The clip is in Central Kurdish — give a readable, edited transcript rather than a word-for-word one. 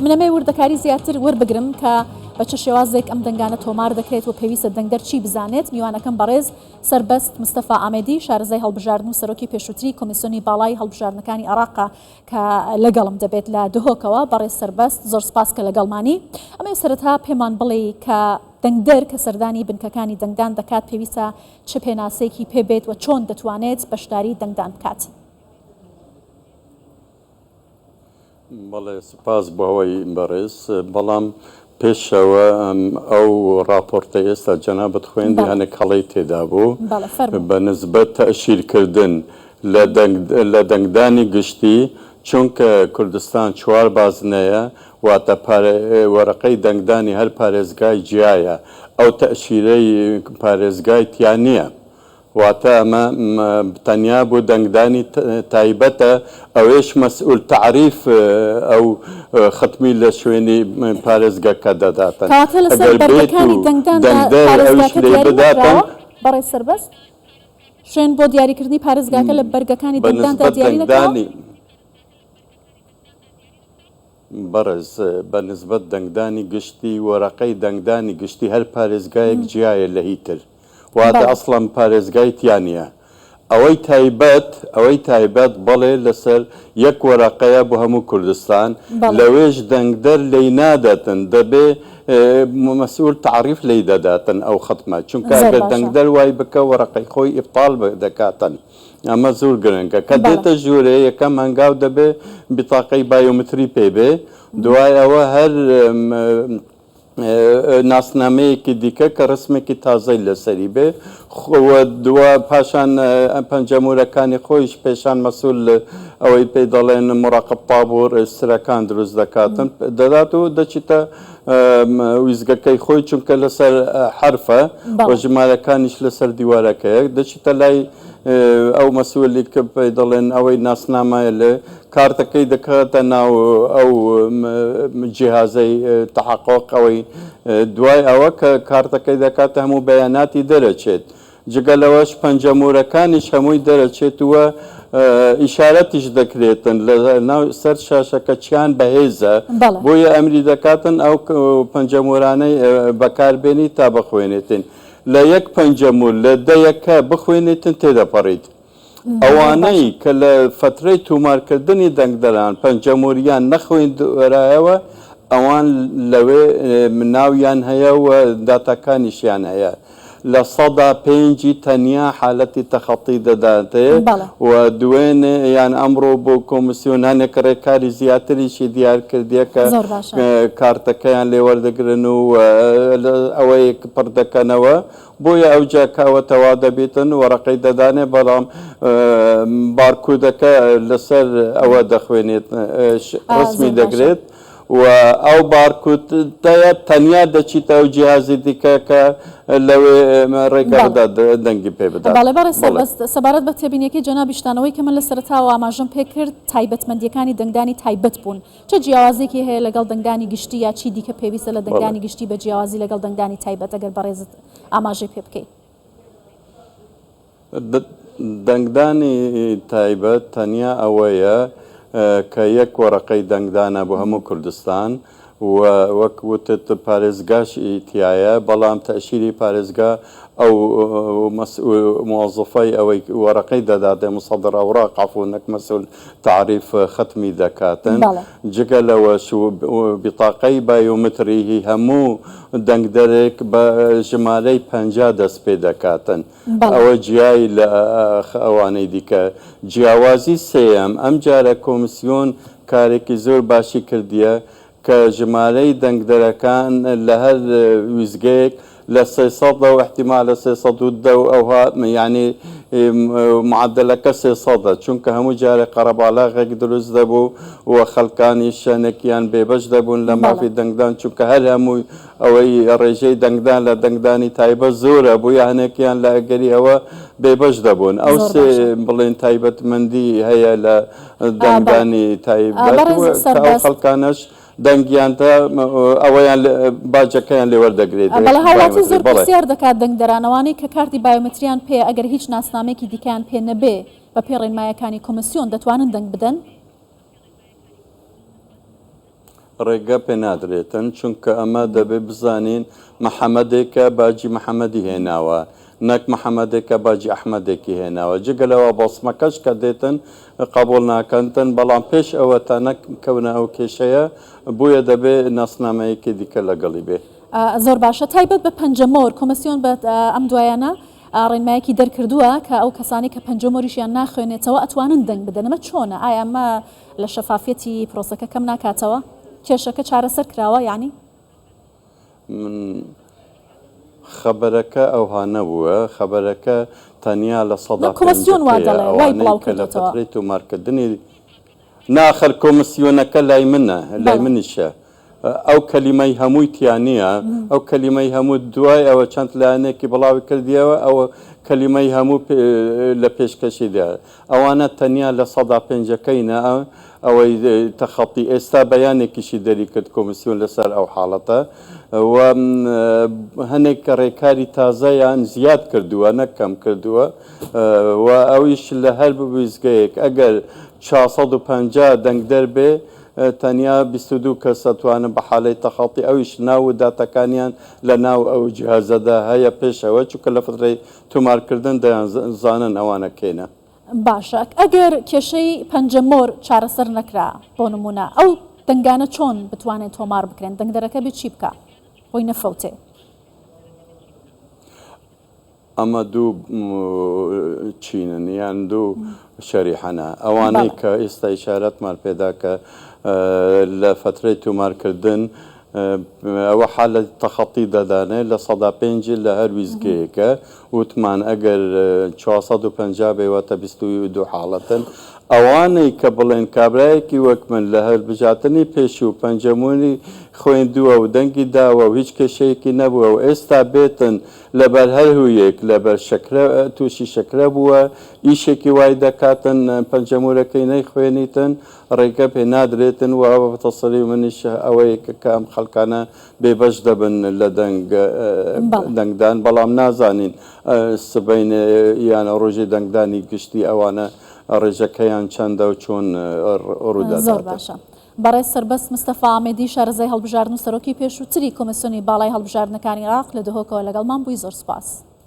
منەمەی وردەکاری زیاتر وەربگرم کە بە چه شێوازێک ئەم دەنگانە تۆمار دەکرێت و پێویستە دەنگدەر چی بزانێت. میوانەکەم بەڕێز سەربەست مستەفا ئامێدی شارەزای هەڵبژاردن و سەرۆکی پێشووتری کۆمیسیۆنی باڵای هەڵبژاردنەکانی عێراقا کە لەگەڵم دەبێت لە دهۆکەوە. بەڕێز سەربەست زۆر سپاس کە لەگەڵمانی. ئەمە سەرەتا پێمان بڵێ کە دەنگدەر کە سەردانی بنکەکانی دەنگدان دەکات پێویستە چه پێناسەیەکی پێبێت و چۆن دەتوانێت بەشداری دەنگدان بکات. بەڵێ سپاس بۆ ئەوەی بەڕێز، بەڵام پێشەوە ئەو راپۆرتە ئێستا جەنابەت خوێندی هەنێک هەڵەی تێدا بوو بە نسبەت تەشیرکردن لە دەنگدانی گشتی، چونکە کوردستان 4 بازنەیە واتە وەرەقەی دەنگدانی هەر پارێزگای جیایە، ئەو تەشیرەی پارێزگای تیان نییە، واتە ئەمە تەنیا بۆ دەنگدانی تایبەتە، ئەوێش مەسئول تعریف ئەو ختمی لە شوێنی پارێزگەکە دەداتن. بداتن بەڕێ سەربەست شوێن بۆ دیاریکردنی پارێزگاکە لە بەرگەکانی دەنگداندا دیاری نەکراوە. بەڕێز بە نسبەت دەنگدانی گشتی وەرەقەی دەنگدانی گشتی هەر پارێزگایەک جیایە لە هیتر، واتە ئەسڵەن پارێزگای تیانە. ئەوەی تایبەت بەڵێ لەسەر یەک وەرەقەیە بۆ هەموو کوردستان، لەوێش دەنگدەر لی نادەتن، دەبێ مەسئول تعریف لی دەداتن ئەو ختمە، چونکە ئەگەر دەنگدەر وای بکە وەرەقەی خۆی ئیبطال دەکاتن. ئەمە زۆر گرنگە کە دێتە ژوورێ یەکەم هەنگاو دەبێ بیتاقەی بایۆمتری پێبێ، دوای ئەوە هەر ناسنامەیەکی دیکە کە ڕسمێکی تازەی لەسەری بێ، دووە پاشان پەنجەمورەکانی خۆیش پێشان مەسئول ئەوەی پێی دەڵێن مڕاقب پابۆر ئێسترەکان دروست دەکاتن دەدات و دەچیتە ویزگەکەی خۆی، چونکە لەسەر حرفە و ژمارەکانیش لەسەر دیوارەکەیە دەچیتە لای ئەو مەسئولی کە پێی دەڵێن ئەوەی ناسنامایە لێ کارتەکەی دەکاتە ناو ئەو جیهازەی تەحقق، ئەوەی دوای ئەوە کە کارتەکەی دەکاتە هەموو بەیاناتی دەرەچێت، جگەلەوەش پەنجەمورەکانیش هەمووی دەرەچێت وە ئیشارەتیش دەکرێتن لە ناو سەر شاشەکە چیان بەهێزە، بۆیە ئەمری دەکاتن ئەو پەنجەمورانەی بەکاربێنی تا بخوێنێتن. لە یەک پەنجەمور لە دەیەکە بخوێنێتن تێدەپەڕیت. ئەوانەی کە لە فترەی تومارکردنی دەنگدەران پەنجەموریان نەخوێندرایەوە، ئەوان لەوێ ناویان هەیە و داتاکانیشیان هەیە، لە 105 تەنیا حالەتی تەخەڵی دەداتێ و دوێنێ یان ئەمڕۆ بۆ کۆمیسیۆنانێک ڕێکاری زیاتریشی دیارکردیە کە کارتەکەیان لێوەردەگرن و ئەوەیە پڕ دەکەنەوە، بۆیە ئەو جاکاوە تەوا دەبێتن وەرەقەی دەدانێ، بەڵام بارکودەکە لەسەر ئەوە دەخوێنێت ڕسمی دەگرێت و ئەو بارکودەیە تەنیا دەچیتە ئەو جیهازی دیکە کە لەوێ ڕێگەدا دەنگی پێ بدات. بەڵێ بەڕێ سەربەست سەبارەت بە تێبینیەکەی جەنابیشتانەوەی کە من لە سەرەتاوە ئاماژەم پێ کرد تایبەتمەندیەکانی دەنگدانی تایبەت بوون، چه جیاوازێکی هەیە لەگەڵ دەنگدانی گشتی یا چی دیکە پێویستە لە دەنگدانی گشتی بە جیاوازی لەگەڵ دەنگدانی تایبەت ئەگەر بەڕێزت ئاماژەی پێ بکەیت؟ دەنگدانی تایبەت تەنیا ئەوەیە کە یەک وەرەقەی دەنگدانە بۆ هەموو کوردستان و وەک وتت پارێزگاش ئیتیایە، بەڵام تەشیری پارێزگا ئەو موظفەی ئەوەی وەرەقەی دەداتێ مصدر ئەوراق عەفوونەک مەسئول تعریف ختمی دەکاتن، جگە لەوەش بیتاقەی بایۆمتریی هەموو دەنگدەرێک بە ژمارەی 50 دەست پێ دەکاتن، ئەوە جیایی لە ئەوانەی دیکە. جیاوازی سێەم ئەم جارە کۆمیسیۆن کارێکی زۆر باشی کردیە کە ژمارەی دەنگدەرەکان لە هەر ویزگەیەک لە 300 و احتیمال لە 310 ئەوها یعنی معدلەکە 300، چونکە هەموو جارێ قەرەباڵاغێک دروست دەبوو و خەڵکانی شانێکیان بێبەش دەبوون لە مافی دەنگدان، چونکە هەر هەمووی ئەوەی ڕێژەی دەنگدان لە دەنگدانی تایبەت زۆرە بوو یانێکیان لە ئەگەری ئەوە بێبەش دەبوون. ئەو سێ بڵێن تایبەتمەندی هەیە لە دەنگدانی تایبەت خەڵکانش دەنگیانتە ئەوەیان باجەکەیان لێوەردەگرێت. بەڵە هاوڵاتی زۆر پرسیار دەکات دەنگدەرانەوانەی کە کارتی بایۆمتریان پێ ئەگەر هیچ ناسنامێکی دیکەیان پێ نەبێ بە پێ ڕێنمایەکانی کۆمیسیۆن دەتوانن دەنگ بدەن؟ ڕێگە پێ نادرێتن چونکە ئەمە دەبێت بزانین محەممەدێکە باجی محەممەدی هێناوە نەک محەممەدێکە باجی ئەحمەدێکی هێناوە جگەلەوە بۆسمەکەش کە دێتن قبول ناکەنتن بەڵام پێش ئەوە تا نەکەونە ئەو کێشەیە بویە دەبێت ناسنامەیەکی دیکە لەگەڵی بێ. زۆر باشە تایبەت بە پەنجەمۆر کۆمسیۆن بە ئەم دوایانە ڕێنمایەکی دەرکردووە کە ئەو کەسانی کە پەنجەمۆریشیان ناخوێنێتەوە ئەتوانن دەنگ بدەن ئەمە چۆنە ئایا ئەمە لە شەفافەتی پرۆسەکە کەم ناکاتەوە کێشەکە چارەسەر کراوە یعنی خەبەرەکە ئەوها نەبووە خەبەرەکە تەنیا لە سەدا کۆمسیۆن وا دەڵێ وای بڵاو کردەوە لە تۆمارکردنی ناخەر کۆمسیۆنەکە لای منە لای منیشە ئەو کەلیمەی هەمووی تیانە ئەو کەلیمەی هەموو دوای ئەوە چەند لایەنێکی بڵاوی کردیەوە ئەوە کەلیمەی هەموو لە پێشکەشی دا ئەوانە تەنیا لە سەدا پێنجەکەینە ئەوەی تەخەڵی ئێستا بەیانێکیشی دەری کرد کۆمسیۆن لەسەر ئەو حاڵەتە و هەنێک ڕێکاری تازەیان زیاد کردووە نەکەم کردووە و ئەویش لە هەر بویزگەیەک ئەگەر 450 دەنگ دەربێ تەنیا 22 کەس ئەتوانن بە حالەی تەخەڵی ئەویش ناو و داتەکانیان لە ناو ئەو جیهازەدا هەیە پێشەوە چونکە لە فترەی تۆمارکردن دەیانزانن ئەوانە کێنە. باشە ئەگەر کێشەی پەنجەمۆر چارەسەر نەکرا بۆ نمونە ئەو دەنگانە چۆن بتوانێت تۆمار بکرێن دەنگدەرەکە بێت چی بکە بۆی نەفەوتێ ئەمە دوو چینن یان دوو شەریحەنە ئەوانەی کە ئێستا ئیشارەتمان پێدا کە لە فترەی تۆمارکردن ئەوە حالە تەخەڵی دەدانێت لە سەدا پێنج لە هەر ویزگەیەکە وتمان ئەگەر 450 بێوەتە 22 حاڵەتن ئەوانەی کە بڵێن کابرایەکی وەک من لە هەربژاتنی پێشی و پەنجەمونی خوێندووە و دەنگی داوە و هیچ کێشەیەکی نەبووە و ئێستا بێتن لەبەر هەرهوویەک لەبەر تووشی شەکرە بووە ئیشێکی وای دەکاتن پەنجەمورەکەی نەیخوێنیتن ڕێگە پێ نادرێتن و ئەوە بەتەسەڵی منیش ئەوەیە کە ئەم خەڵکانە بێبەش دەبن لە دەنگدان بەڵام نازانین سبەین یانە ڕۆژی دەنگدانی گشتی ئەوانە ڕێژەکەیان چەندە و چۆن ڕوودا زۆر باشە. بەڕێز سەربەست مستەفا ئامێدی شارەزای هەڵبژاردن و سەرۆکی پێشووتری کۆمسیۆنی باڵای هەڵبژاردنەکانی عێراق لە دهۆکەوە لەگەڵمان بووی زۆر سوپاس.